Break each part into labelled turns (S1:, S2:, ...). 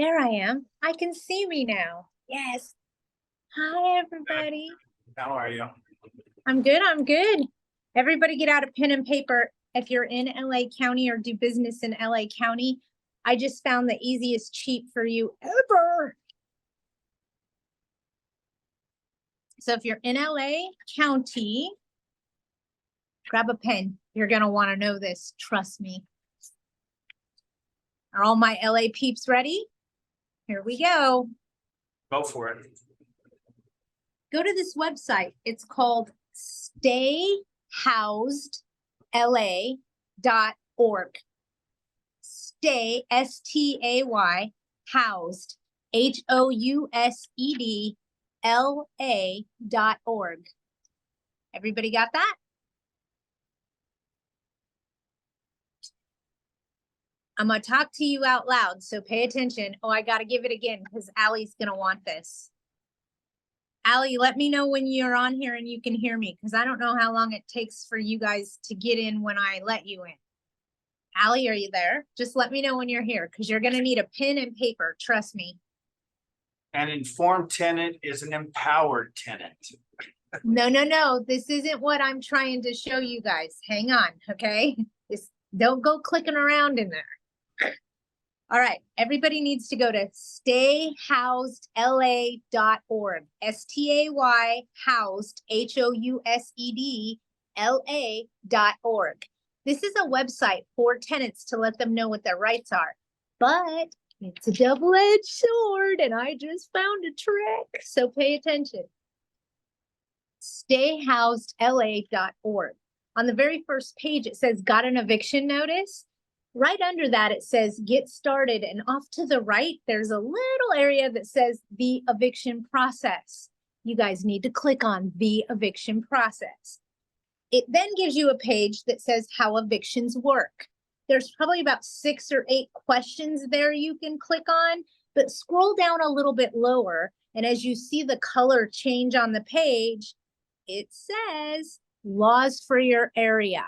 S1: There I am. I can see me now. Yes. Hi, everybody.
S2: How are you?
S1: I'm good. I'm good. Everybody get out a pen and paper. If you're in LA County or do business in LA County, I just found the easiest cheat for you ever. So if you're in LA County, grab a pen. You're going to want to know this. Trust me. Are all my LA peeps ready? Here we go.
S2: Go for it.
S1: Go to this website. It's called stayhousedla.org. Stay, S-T-A-Y, housed, H-O-U-S-E-D, L-A.org. Everybody got that? I'm going to talk to you out loud, so pay attention. Oh, I got to give it again because Allie's going to want this. Allie, let me know when you're on here and you can hear me because I don't know how long it takes for you guys to get in when I let you in. Allie, are you there? Just let me know when you're here because you're going to need a pen and paper. Trust me.
S2: An informed tenant is an empowered tenant.
S1: No. This isn't what I'm trying to show you guys. Hang on, okay? Just don't go clicking around in there. All right, everybody needs to go to stayhousedla.org. S-T-A-Y housed, H-O-U-S-E-D, L-A.org. This is a website for tenants to let them know what their rights are, but it's a double-edged sword, and I just found a trick, so pay attention. Stayhousedla.org. On the very first page, it says, got an eviction notice? Right under that, it says, get started. And off to the right, there's a little area that says the eviction process. You guys need to click on the eviction process. It then gives you a page that says how evictions work. There's probably about 6 or 8 questions there you can click on, but scroll down a little bit lower. And as you see the color change on the page, it says laws for your area.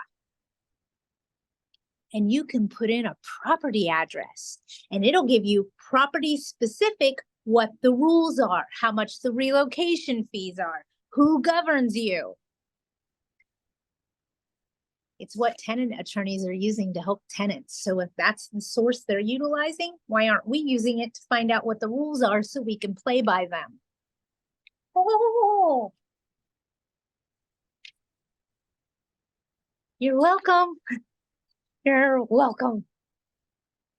S1: And you can put in a property address and it'll give you property specific what the rules are, how much the relocation fees are, who governs you. It's what tenant attorneys are using to help tenants. So if that's the source they're utilizing, why aren't we using it to find out what the rules are so we can play by them? Oh, you're welcome. You're welcome.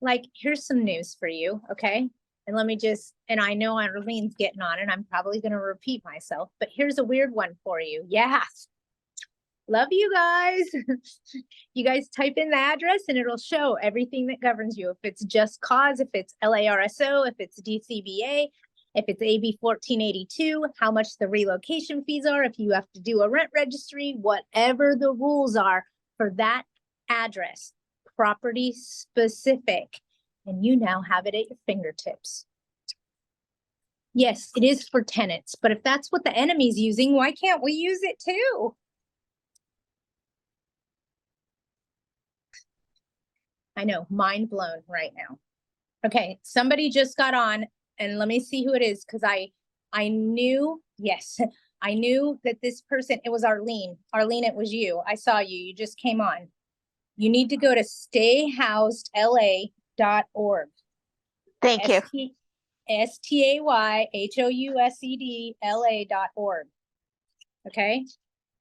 S1: Like, here's some news for you, okay? And let me just, and I know Arlene's getting on and I'm probably going to repeat myself, but here's a weird one for you. Yes. Love you guys. You guys type in the address and it'll show everything that governs you. If it's just cause, if it's LARSO, if it's DCBA, if it's AB 1482, how much the relocation fees are, if you have to do a rent registry, whatever the rules are for that address, property specific, and you now have it at your fingertips. Yes, it is for tenants, but if that's what the enemy's using, why can't we use it too? I know, mind blown right now. Okay, somebody just got on, and let me see who it is, because I knew, yes, I knew that this person, it was Arlene. Arlene, it was you. I saw you. You just came on. You need to go to stayhousedla.org.
S3: Thank you.
S1: stayhousedla.org. Okay?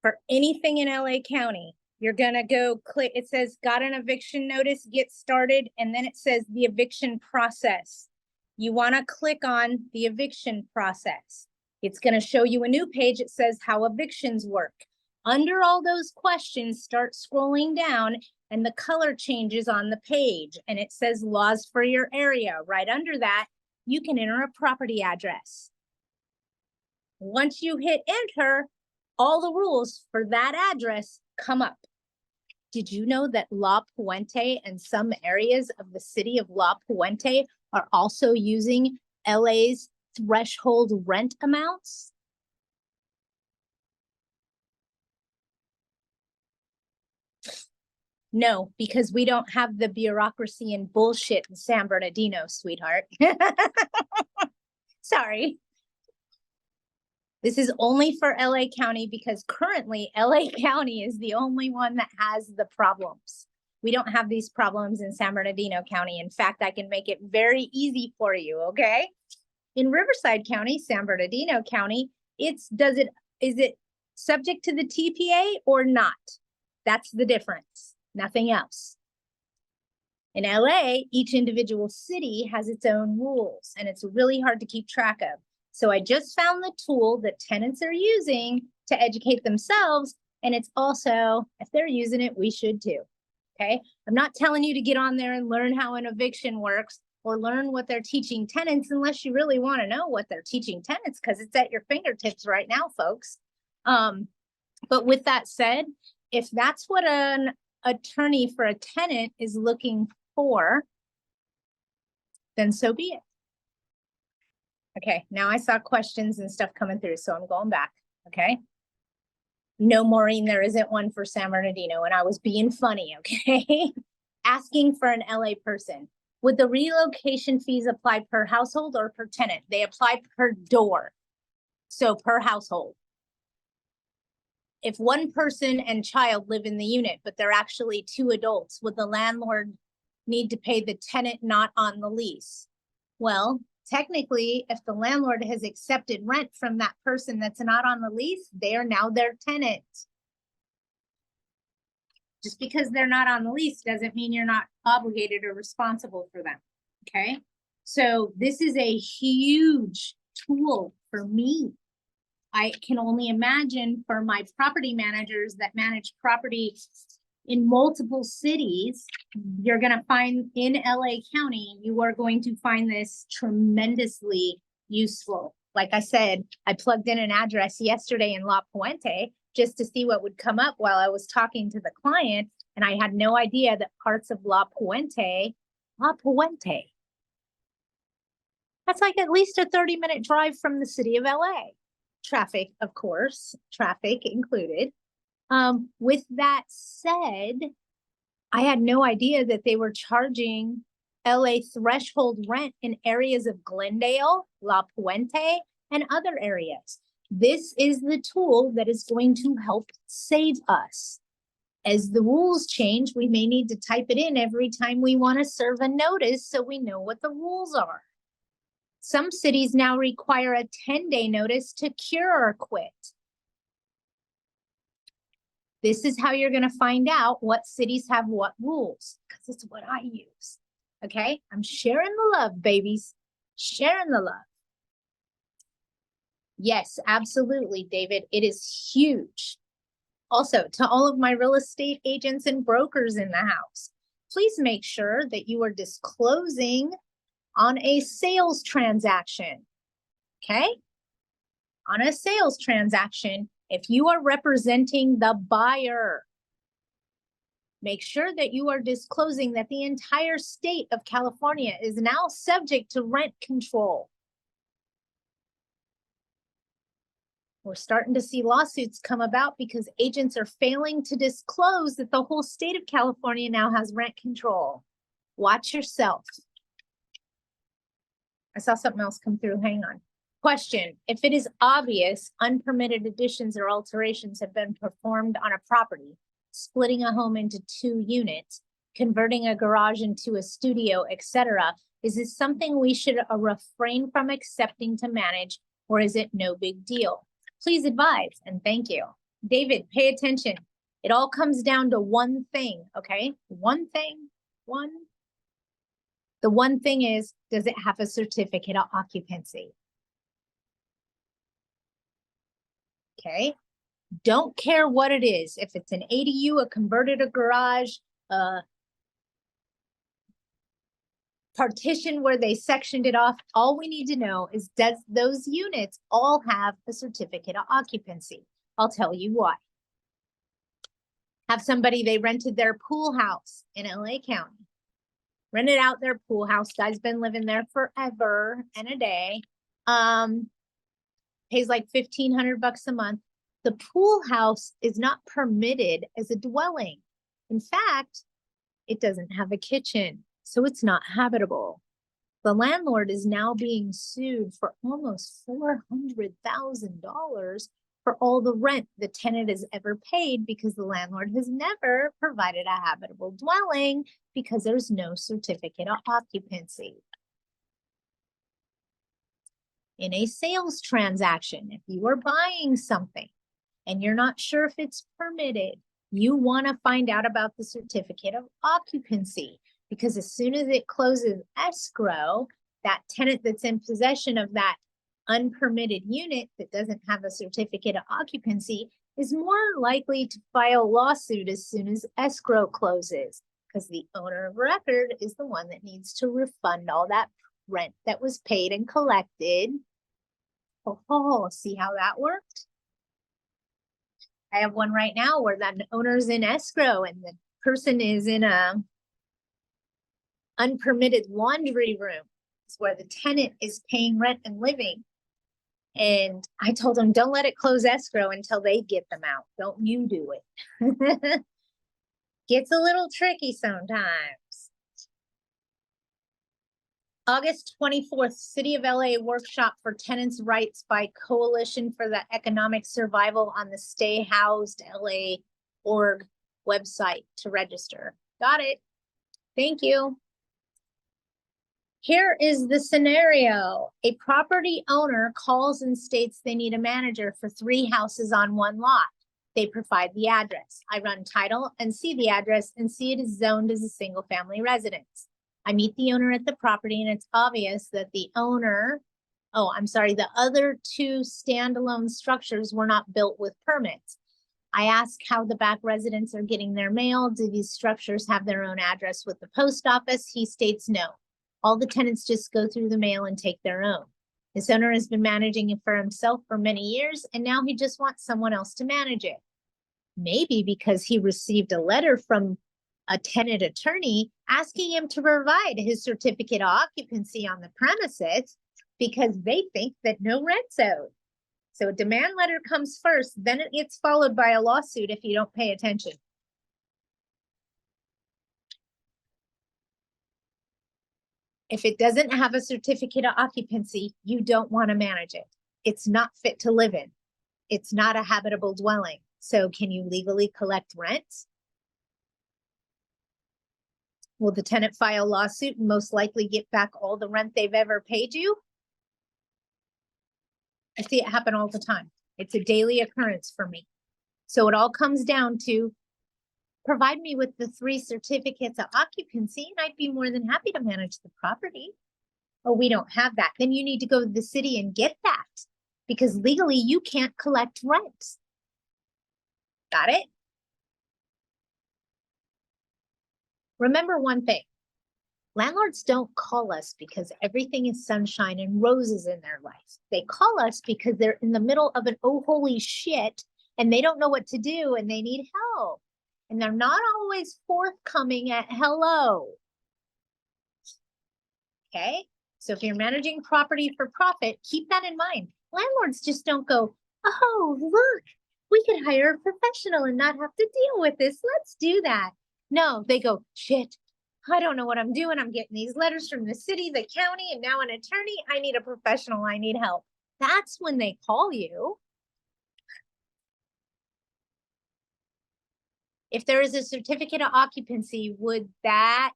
S1: For anything in LA County, you're going to go click, it says, got an eviction notice, get started, and then it says the eviction process. You want to click on the eviction process. It's going to show you a new page. It says how evictions work. Under all those questions, start scrolling down, and the color changes on the page, and it says laws for your area. Right under that, you can enter a property address. Once you hit enter, all the rules for that address come up. Did you know that La Puente and some areas of the city of La Puente are also using LA's threshold rent amounts? No, because we don't have the bureaucracy and bullshit in San Bernardino, sweetheart. Sorry. This is only for LA County because currently LA County is the only one that has the problems. We don't have these problems in San Bernardino County. In fact, I can make it very easy for you, okay? In Riverside County, San Bernardino County, is it subject to the TPA or not? That's the difference, nothing else. In LA, each individual city has its own rules, and it's really hard to keep track of. So I just found the tool that tenants are using to educate themselves, and it's also, if they're using it, we should too, okay? I'm not telling you to get on there and learn how an eviction works or learn what they're teaching tenants unless you really want to know what they're teaching tenants, because it's at your fingertips right now, folks. But with that said, if that's what an attorney for a tenant is looking for, then so be it. Okay, now I saw questions and stuff coming through, so I'm going back, okay? No, Maureen, there isn't one for San Bernardino, and I was being funny, okay? Asking for an LA person. Would the relocation fees apply per household or per tenant? They apply per door, so per household. If one person and child live in the unit, but they're actually 2 adults, would the landlord need to pay the tenant not on the lease? Well, technically, if the landlord has accepted rent from that person that's not on the lease, they are now their tenant. Just because they're not on the lease doesn't mean you're not obligated or responsible for them, okay? So this is a huge tool for me. I can only imagine for my property managers that manage property in multiple cities, you're going to find in LA County, you are going to find this tremendously useful. Like I said, I plugged in an address yesterday in La Puente just to see what would come up while I was talking to the client. And I had no idea that parts of La Puente, that's like at least a 30-minute drive from the city of LA. Traffic, of course, traffic included. With that said, I had no idea that they were charging LA threshold rent in areas of Glendale, La Puente, and other areas. This is the tool that is going to help save us. As the rules change, we may need to type it in every time we want to serve a notice so we know what the rules are. Some cities now require a 10-day notice to cure or quit. This is how you're going to find out what cities have what rules, because it's what I use. Okay, I'm sharing the love, babies. Sharing the love. Yes, absolutely, David. It is huge. Also, to all of my real estate agents and brokers in the house, please make sure that you are disclosing on a sales transaction. Okay? On a sales transaction, if you are representing the buyer, make sure that you are disclosing that the entire state of California is now subject to rent control. We're starting to see lawsuits come about because agents are failing to disclose that the whole state of California now has rent control. Watch yourself. I saw something else come through. Hang on. Question: if it is obvious unpermitted additions or alterations have been performed on a property, splitting a home into 2 units, converting a garage into a studio, etc., is this something we should refrain from accepting to manage, or is it no big deal? Please advise, and thank you. David, pay attention. It all comes down to one thing, okay? One thing, The one thing is, does it have a certificate of occupancy? Okay? Don't care what it is. If it's an ADU, a converted a garage, a partition where they sectioned it off, all we need to know is, does those units all have a certificate of occupancy? I'll tell you why. Have somebody, they rented their pool house in LA County. Rented out their pool house. Guy's been living there forever and a day. Pays like $1,500 a month. The pool house is not permitted as a dwelling. In fact, it doesn't have a kitchen, so it's not habitable. The landlord is now being sued for almost $400,000 for all the rent the tenant has ever paid because the landlord has never provided a habitable dwelling because there's no certificate of occupancy. In a sales transaction, if you are buying something and you're not sure if it's permitted, you want to find out about the certificate of occupancy, because as soon as it closes escrow, that tenant that's in possession of that unpermitted unit that doesn't have a certificate of occupancy is more likely to file a lawsuit as soon as escrow closes, because the owner of record is the one that needs to refund all that rent that was paid and collected. Oh, see how that worked? I have one right now where the owner's in escrow and the person is in a unpermitted laundry room. It's where the tenant is paying rent and living. And I told them, don't let it close escrow until they get them out. Don't you do it. Gets a little tricky sometimes. August 24th, City of LA workshop for tenants' rights by Coalition for the Economic Survival on the Stay Housed LA org website to register. Got it. Thank you. Here is the scenario. A property owner calls and states they need a manager for 3 houses on 1 lot. They provide the address. I run title and see the address and see it is zoned as a single family residence. I meet the owner at the property and it's obvious that the other 2 standalone structures were not built with permits. I ask how the back residents are getting their mail. Do these structures have their own address with the post office? He states no. All the tenants just go through the mail and take their own. This owner has been managing it for himself for many years, and now he just wants someone else to manage it. Maybe because he received a letter from a tenant attorney asking him to provide his certificate of occupancy on the premises because they think that no rent's owed. So a demand letter comes first, then it gets followed by a lawsuit if you don't pay attention. If it doesn't have a certificate of occupancy, you don't want to manage it. It's not fit to live in. It's not a habitable dwelling. So can you legally collect rent? Will the tenant file a lawsuit and most likely get back all the rent they've ever paid you? I see it happen all the time. It's a daily occurrence for me. So it all comes down to provide me with the 3 certificates of occupancy and I'd be more than happy to manage the property. Oh, we don't have that. Then you need to go to the city and get that because legally you can't collect rent. Got it? Remember one thing. Landlords don't call us because everything is sunshine and roses in their life. They call us because they're in the middle of an oh holy shit and they don't know what to do and they need help. And they're not always forthcoming at hello. Okay? So if you're managing property for profit, keep that in mind. Landlords just don't go, oh, look, we could hire a professional and not have to deal with this. Let's do that. No, they go, shit, I don't know what I'm doing. I'm getting these letters from the city, the county, and now an attorney. I need a professional. I need help. That's when they call you. If there is a certificate of occupancy, would that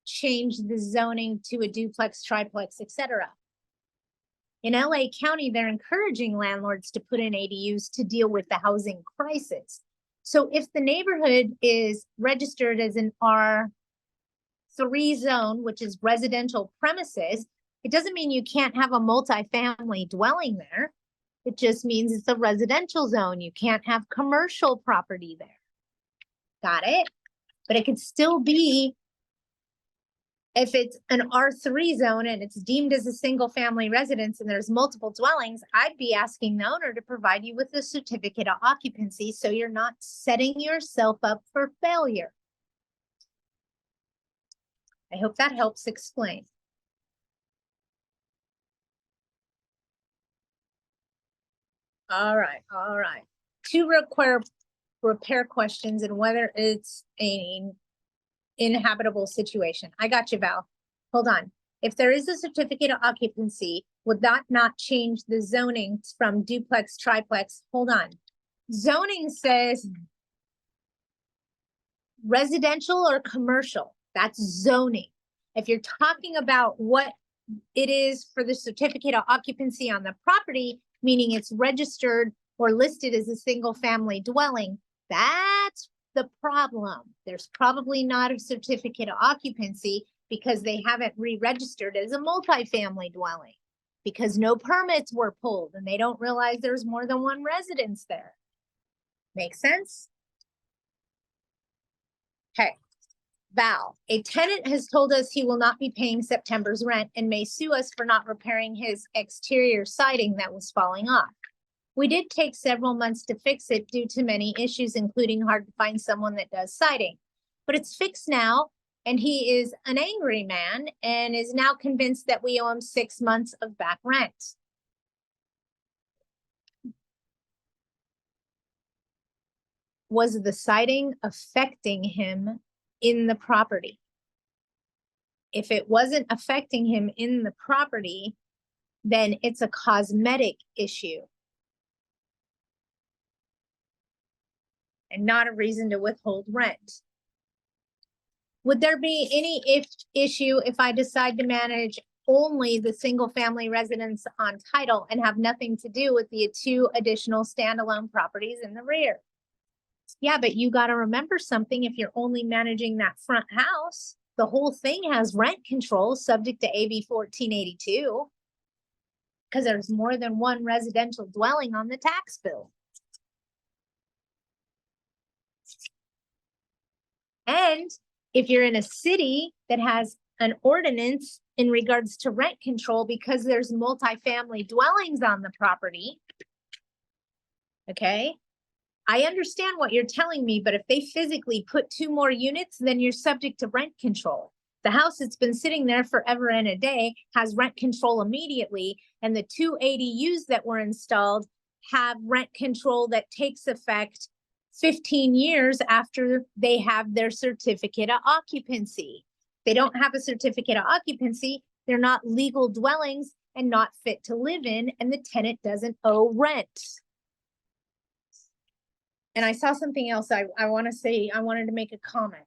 S1: change the zoning to a duplex, triplex, etc.? In LA County, they're encouraging landlords to put in ADUs to deal with the housing crisis. So if the neighborhood is registered as an R3 zone, which is residential premises, it doesn't mean you can't have a multifamily dwelling there. It just means it's a residential zone. You can't have commercial property there. Got it? But it could still be, if it's an R3 zone and it's deemed as a single family residence and there's multiple dwellings, I'd be asking the owner to provide you with a certificate of occupancy so you're not setting yourself up for failure. I hope that helps explain. All right. 2 repair questions and whether it's an inhabitable situation. I got you, Val. Hold on. If there is a certificate of occupancy, would that not change the zoning from duplex, triplex? Hold on. Zoning says residential or commercial. That's zoning. If you're talking about what it is for the certificate of occupancy on the property, meaning it's registered or listed as a single family dwelling, that's the problem. There's probably not a certificate of occupancy because they haven't re-registered as a multifamily dwelling because no permits were pulled and they don't realize there's more than one residence there. Make sense? Okay. Val, a tenant has told us he will not be paying September's rent and may sue us for not repairing his exterior siding that was falling off. We did take several months to fix it due to many issues, including hard to find someone that does siding. But it's fixed now, and he is an angry man and is now convinced that we owe him 6 months of back rent. Was the siding affecting him in the property? If it wasn't affecting him in the property, then it's a cosmetic issue and not a reason to withhold rent. Would there be any issue if I decide to manage only the single family residence on title and have nothing to do with the 2 additional standalone properties in the rear? Yeah, but you got to remember something. If you're only managing that front house, the whole thing has rent control subject to AB 1482 because there's more than one residential dwelling on the tax bill. And if you're in a city that has an ordinance in regards to rent control because there's multifamily dwellings on the property, okay? I understand what you're telling me, but if they physically put 2 more units, then you're subject to rent control. The house that's been sitting there forever and a day has rent control immediately, and the 2 ADUs that were installed have rent control that takes effect 15 years after they have their certificate of occupancy. They don't have a certificate of occupancy, they're not legal dwellings and not fit to live in, and the tenant doesn't owe rent. And I saw something else I want to say, I wanted to make a comment.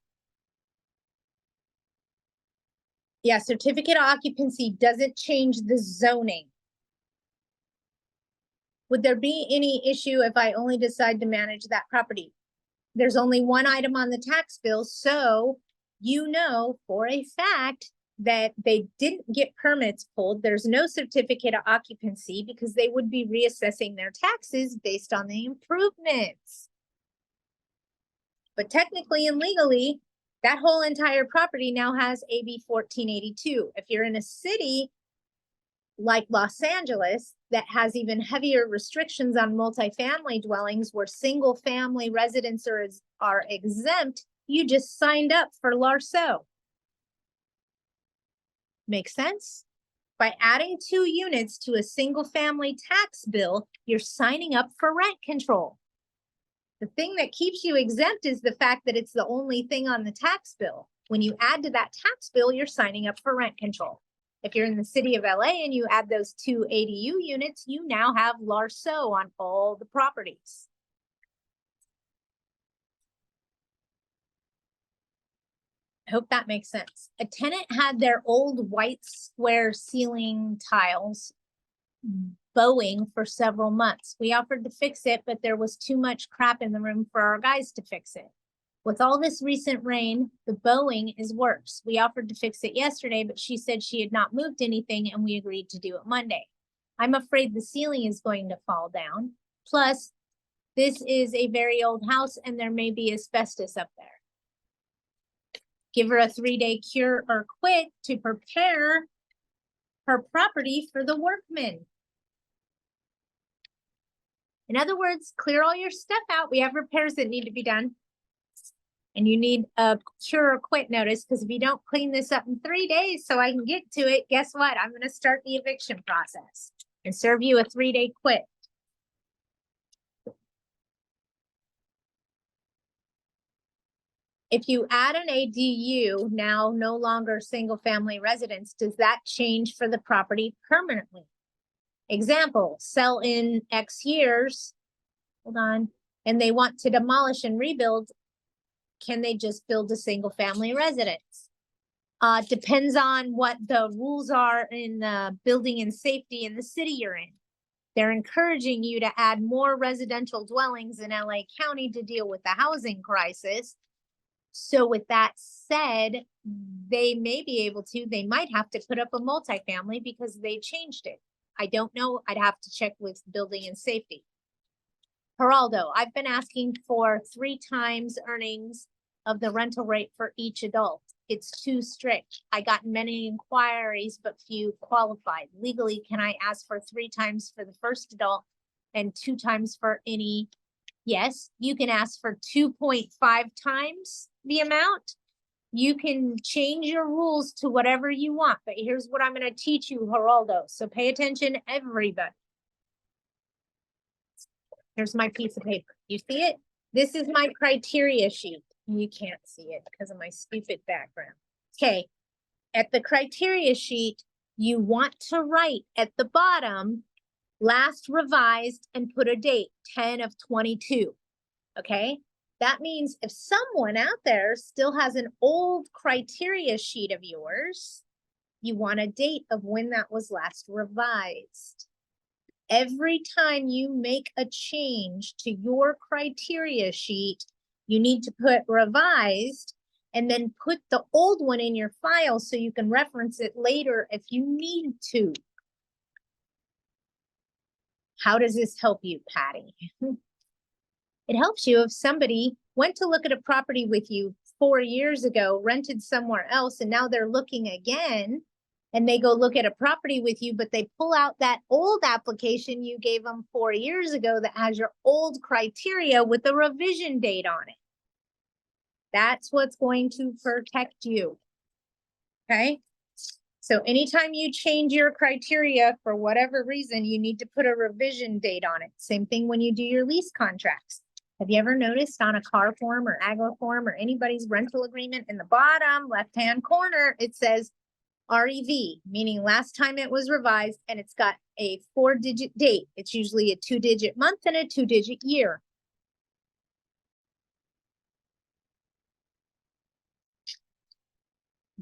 S1: Yeah, certificate of occupancy doesn't change the zoning. Would there be any issue if I only decide to manage that property? There's only one item on the tax bill, so you know for a fact that they didn't get permits pulled. There's no certificate of occupancy because they would be reassessing their taxes based on the improvements. But technically and legally, that whole entire property now has AB 1482. If you're in a city like Los Angeles that has even heavier restrictions on multifamily dwellings where single family residents are exempt, you just signed up for Larceau. Make sense? By adding 2 units to a single family tax bill, you're signing up for rent control. The thing that keeps you exempt is the fact that it's the only thing on the tax bill. When you add to that tax bill, you're signing up for rent control. If you're in the city of LA and you add those 2 ADU units, you now have Larceau on all the properties. I hope that makes sense. A tenant had their old white square ceiling tiles bowing for several months. We offered to fix it, but there was too much crap in the room for our guys to fix it. With all this recent rain, the bowing is worse. We offered to fix it yesterday, but she said she had not moved anything and we agreed to do it Monday. I'm afraid the ceiling is going to fall down. Plus, this is a very old house and there may be asbestos up there. Give her a 3-day cure or quit to prepare her property for the workmen. In other words, clear all your stuff out. We have repairs that need to be done. And you need a cure or quit notice because if you don't clean this up in 3 days so I can get to it, guess what? I'm going to start the eviction process and serve you a 3-day quit. If you add an ADU, now no longer single family residence, does that change for the property permanently? Example, sell in X years, hold on, and they want to demolish and rebuild. Can they just build a single family residence? Depends on what the rules are in the building and safety in the city you're in. They're encouraging you to add more residential dwellings in LA County to deal with the housing crisis. So with that said, they may be able to, they might have to put up a multifamily because they changed it. I don't know. I'd have to check with building and safety. Geraldo, I've been asking for 3 times earnings of the rental rate for each adult. It's too strict. I got many inquiries, but few qualified. Legally, can I ask for 3 times for the first adult and 2 times for any? Yes, you can ask for 2.5 times the amount. You can change your rules to whatever you want, but here's what I'm going to teach you, Geraldo. So pay attention, everybody. Here's my piece of paper. You see it? This is my criteria sheet. You can't see it because of my stupid background. Okay. At the criteria sheet, you want to write at the bottom, last revised, and put a date, 10 of 22. Okay. That means if someone out there still has an old criteria sheet of yours, you want a date of when that was last revised. Every time you make a change to your criteria sheet, you need to put revised and then put the old one in your file so you can reference it later if you need to. How does this help you, Patty? It helps you if somebody went to look at a property with you 4 years ago, rented somewhere else, and now they're looking again, and they go look at a property with you, but they pull out that old application you gave them 4 years ago that has your old criteria with a revision date on it. That's what's going to protect you. Okay? So anytime you change your criteria for whatever reason, you need to put a revision date on it. Same thing when you do your lease contracts. Have you ever noticed on a car form or agro form or anybody's rental agreement in the bottom left-hand corner, it says REV, meaning last time it was revised, and it's got a 4-digit date. It's usually a 2-digit month and a 2-digit year.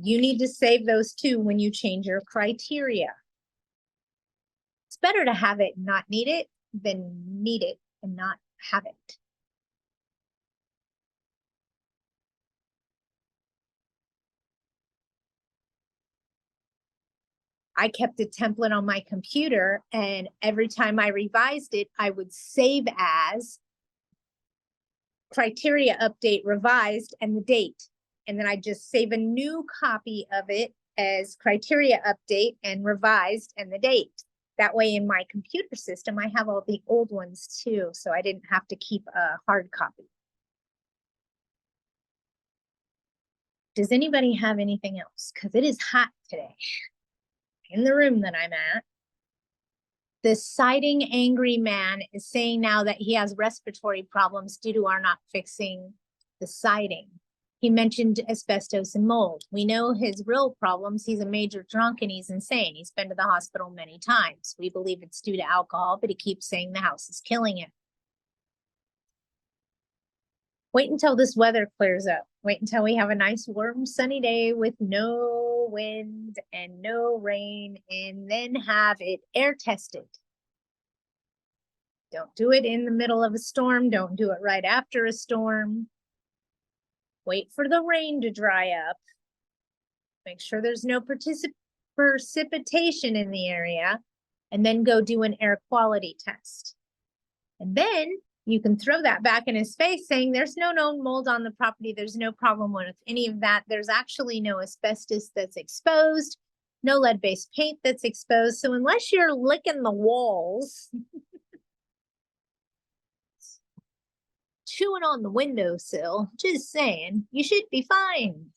S1: You need to save those 2 when you change your criteria. It's better to have it and not need it than need it and not have it. I kept a template on my computer, and every time I revised it, I would save as criteria update revised and the date. And then I just save a new copy of it as criteria update and revised and the date. That way in my computer system, I have all the old ones too, so I didn't have to keep a hard copy. Does anybody have anything else? Because it is hot today in the room that I'm at. The siding angry man is saying now that he has respiratory problems due to our not fixing the siding. He mentioned asbestos and mold. We know his real problems. He's a major drunk and he's insane. He's been to the hospital many times. We believe it's due to alcohol, but he keeps saying the house is killing him. Wait until this weather clears up. Wait until we have a nice warm sunny day with no wind and no rain, and then have it air tested. Don't do it in the middle of a storm. Don't do it right after a storm. Wait for the rain to dry up. Make sure there's no precipitation in the area, and then go do an air quality test. And then you can throw that back in his face saying there's no known mold on the property. There's no problem with any of that. There's actually no asbestos that's exposed, no lead-based paint that's exposed. So unless you're licking the walls, chewing on the windowsill, just saying, you should be fine.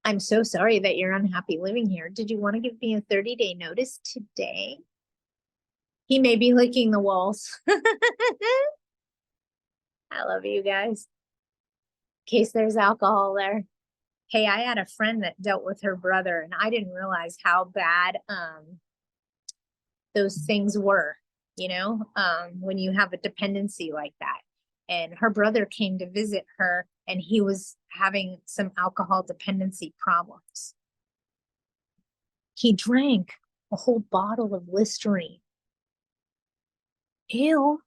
S1: I'm so sorry that you're unhappy living here. Did you want to give me a 30-day notice today? He may be licking the walls. I love you guys. In case there's alcohol there. Hey, I had a friend that dealt with her brother, and I didn't realize how bad those things were, when you have a dependency like that. And her brother came to visit her, and he was having some alcohol dependency problems. He drank a whole bottle of Listerine. Ew.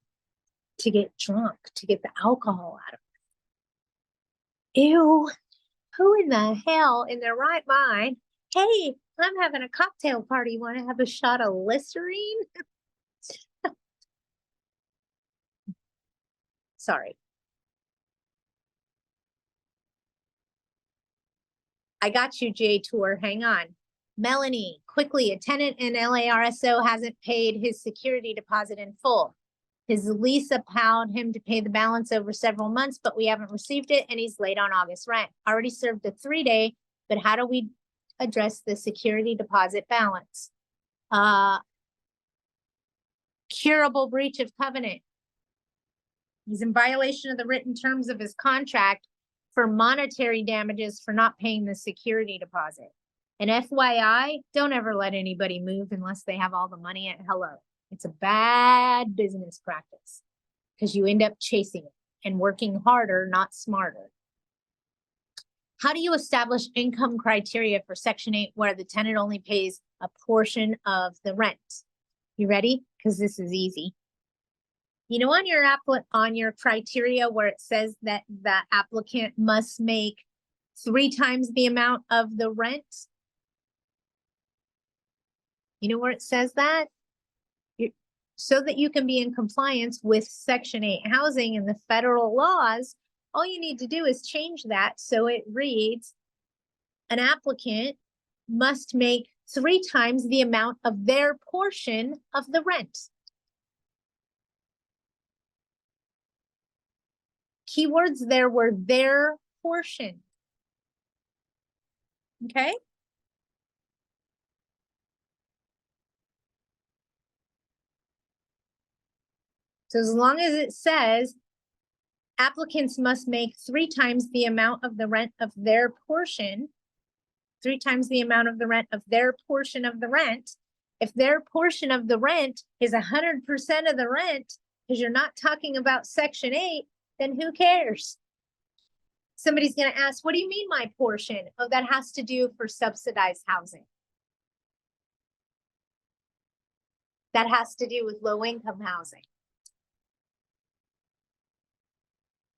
S1: To get drunk, to get the alcohol out of it. Ew. Who in the hell in their right mind? Hey, I'm having a cocktail party. Want to have a shot of Listerine? Sorry. I got you, J Tour. Hang on. Melanie, quickly, a tenant in LARSO hasn't paid his security deposit in full. His lease allowed him to pay the balance over several months, but we haven't received it, and he's late on August rent. Already served a 3-day, but how do we address the security deposit balance? Curable breach of covenant. He's in violation of the written terms of his contract for monetary damages for not paying the security deposit. And FYI, don't ever let anybody move unless they have all the money at hello. It's a bad business practice because you end up chasing it and working harder, not smarter. How do you establish income criteria for Section 8 where the tenant only pays a portion of the rent? You ready? Because this is easy. On your criteria where it says that the applicant must make 3 times the amount of the rent? You know where it says that? So that you can be in compliance with Section 8 housing and the federal laws, all you need to do is change that so it reads, an applicant must make 3 times the amount of their portion of the rent. Keywords there were their portion. Okay? So as long as it says applicants must make 3 times the amount of the rent of their portion, 3 times the amount of the rent of their portion of the rent. If their portion of the rent is 100% of the rent, because you're not talking about Section 8, then who cares? Somebody's going to ask, what do you mean my portion? Oh, that has to do for subsidized housing. That has to do with low income housing.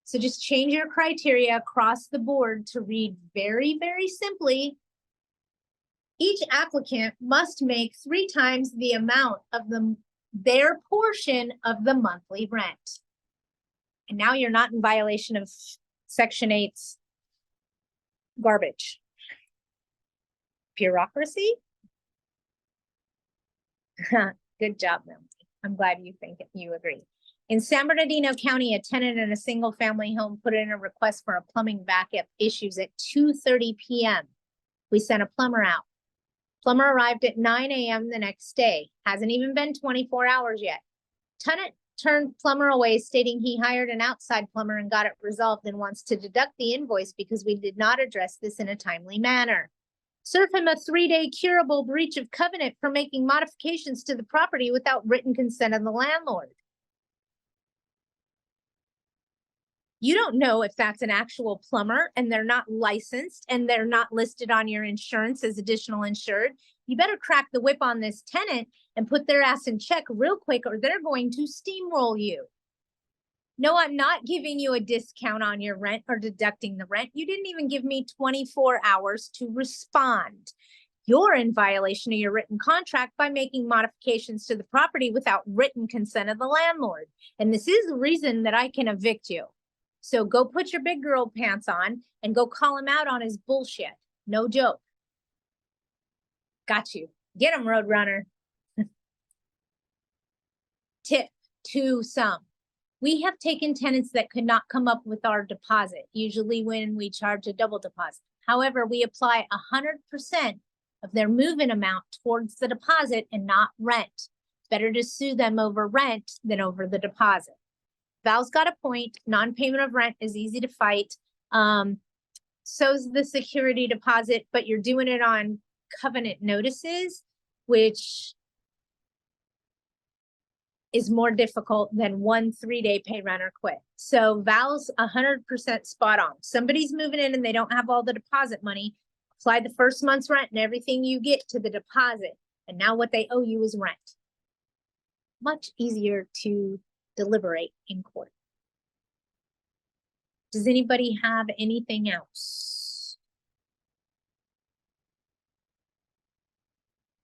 S1: So just change your criteria across the board to read very, very simply. Each applicant must make 3 times the amount of their portion of the monthly rent. And now you're not in violation of Section 8's garbage. Bureaucracy? Good job, Melanie. I'm glad you agree. In San Bernardino County, a tenant in a single family home put in a request for a plumbing backup issues at 2:30 p.m. We sent a plumber out. Plumber arrived at 9 a.m. the next day. Hasn't even been 24 hours yet. Tenant turned plumber away, stating he hired an outside plumber and got it resolved and wants to deduct the invoice because we did not address this in a timely manner. Serve him a 3-day curable breach of covenant for making modifications to the property without written consent of the landlord. You don't know if that's an actual plumber and they're not licensed and they're not listed on your insurance as additional insured. You better crack the whip on this tenant and put their ass in check real quick or they're going to steamroll you. No, I'm not giving you a discount on your rent or deducting the rent. You didn't even give me 24 hours to respond. You're in violation of your written contract by making modifications to the property without written consent of the landlord. And this is the reason that I can evict you. So go put your big girl pants on and go call him out on his bullshit. No joke. Got you. Get him, Roadrunner. Tip to some. We have taken tenants that could not come up with our deposit, usually when we charge a double deposit. However, we apply 100% of their move-in amount towards the deposit and not rent. Better to sue them over rent than over the deposit. Val's got a point. Non-payment of rent is easy to fight. So's the security deposit, but you're doing it on covenant notices, which is more difficult than 1 3-day pay rent or quit. So Val's 100% spot on. Somebody's moving in and they don't have all the deposit money. Apply the first month's rent and everything you get to the deposit. And now what they owe you is rent. Much easier to deliberate in court. Does anybody have anything else?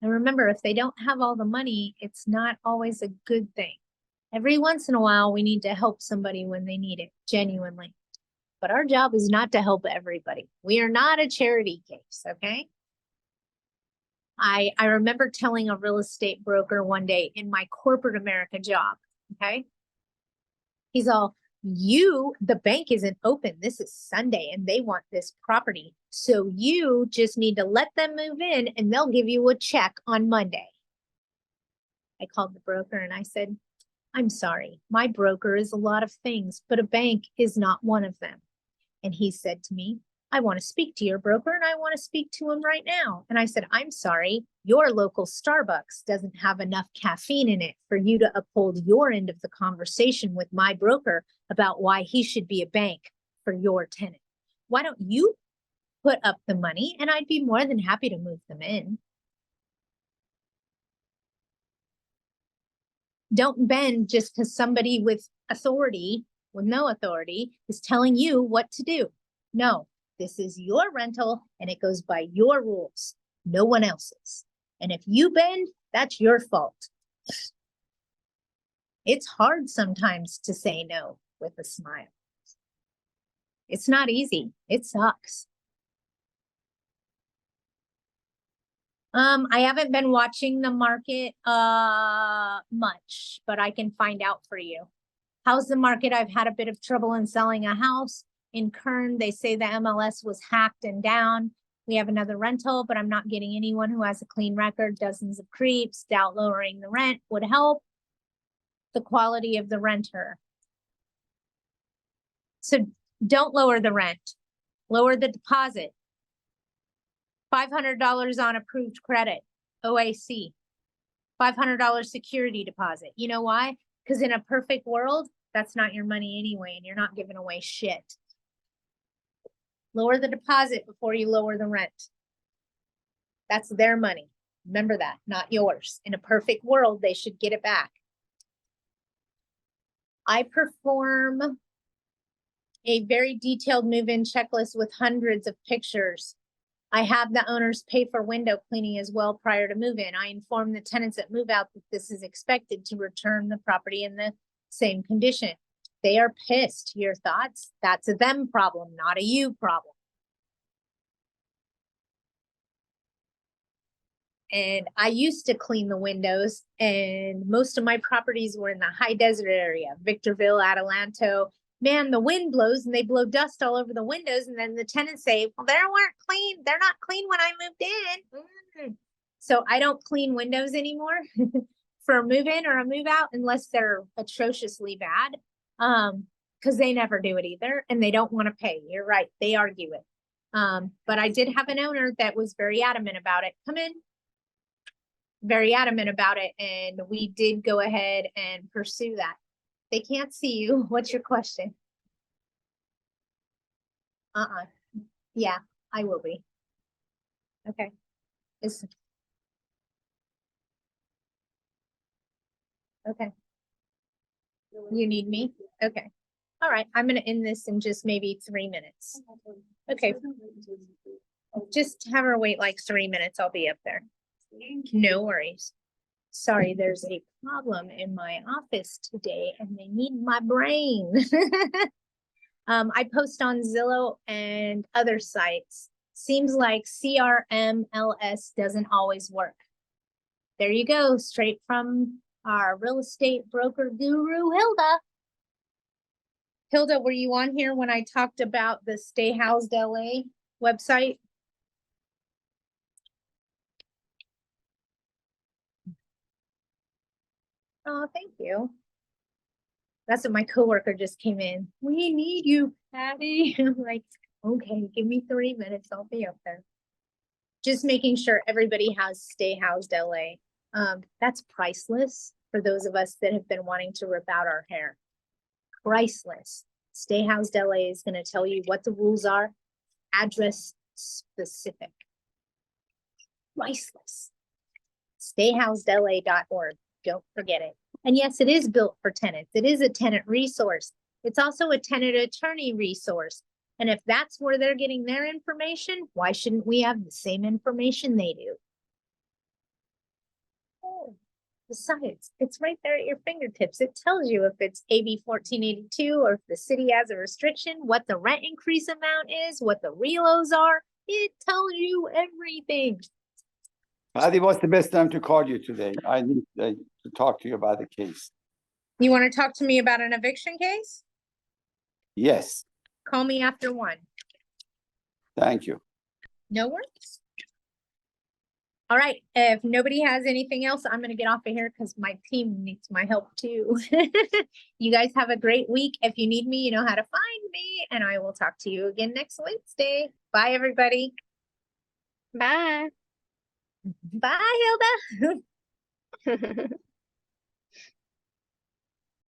S1: And remember, if they don't have all the money, it's not always a good thing. Every once in a while, we need to help somebody when they need it, genuinely. But our job is not to help everybody. We are not a charity case, okay? I remember telling a real estate broker one day in my corporate America job, okay? He's all, the bank isn't open. This is Sunday and they want this property. So you just need to let them move in and they'll give you a check on Monday. I called the broker and I said, I'm sorry, my broker is a lot of things, but a bank is not one of them. And he said to me, I want to speak to your broker and I want to speak to him right now. And I said, I'm sorry, your local Starbucks doesn't have enough caffeine in it for you to uphold your end of the conversation with my broker about why he should be a bank for your tenant. Why don't you put up the money and I'd be more than happy to move them in. Don't bend just because somebody with authority, with no authority, is telling you what to do. No. This is your rental and it goes by your rules, no one else's. And if you bend, that's your fault. It's hard sometimes to say no with a smile. It's not easy. It sucks. I haven't been watching the market much, but I can find out for you. How's the market? I've had a bit of trouble in selling a house. In Kern, they say the MLS was hacked and down. We have another rental, but I'm not getting anyone who has a clean record. Dozens of creeps. Doubt lowering the rent would help the quality of the renter. So don't lower the rent. Lower the deposit. $500 on approved credit, OAC. $500 security deposit. You know why? Because in a perfect world, that's not your money anyway, and you're not giving away shit. Lower the deposit before you lower the rent. That's their money. Remember that, not yours. In a perfect world, they should get it back. I perform a very detailed move-in checklist with hundreds of pictures. I have the owners pay for window cleaning as well prior to move-in. I inform the tenants that move out that this is expected to return the property in the same condition. They are pissed. Your thoughts? That's a them problem, not a you problem. And I used to clean the windows, and most of my properties were in the high desert area, Victorville, Adelanto. Man, the wind blows and they blow dust all over the windows. And then the tenants say, well, they weren't clean. They're not clean when I moved in. So I don't clean windows anymore for a move in or a move out unless they're atrociously bad. Because they never do it either, and they don't want to pay. You're right, they argue it. But I did have an owner that was very adamant about it. Come in. Very adamant about it, and we did go ahead and pursue that. They can't see you. What's your question? Yeah, I will be. Okay. Okay. You need me? Okay. All right. I'm going to end this in just maybe 3 minutes. Okay. Just have her wait like 3 minutes. I'll be up there. No worries. Sorry, there's a problem in my office today and they need my brain. I post on Zillow and other sites. Seems like CRMLS doesn't always work. There you go, straight from our real estate broker guru, Hilda. Hilda, were you on here when I talked about the Stay Housed LA website? Oh, thank you. That's what my coworker just came in. We need you, Patty. I'm like, okay, give me 3 minutes. I'll be up there. Just making sure everybody has Stay Housed LA. That's priceless for those of us that have been wanting to rip out our hair. Priceless. Stay Housed LA is going to tell you what the rules are, address specific. Priceless. StayHousedLA.org. Don't forget it. And yes, it is built for tenants. It is a tenant resource. It's also a tenant attorney resource. And if that's where they're getting their information, why shouldn't we have the same information they do? Oh, besides, it's right there at your fingertips. It tells you if it's AB 1482 or if the city has a restriction, what the rent increase amount is, what the relos are. It tells you everything.
S3: Patty, what's the best time to call you today? I need to talk to you about the case.
S1: You want to talk to me about an eviction case?
S3: Yes,
S1: Call me after 1.
S3: thank you.
S1: No worries. All right, if nobody has anything else, I'm gonna get off of here because my team needs my help too. You guys have a great week. If you need me, you know how to find me, and I will talk to you again next Wednesday. Bye, everybody.
S4: Bye.
S1: Bye, Hilda.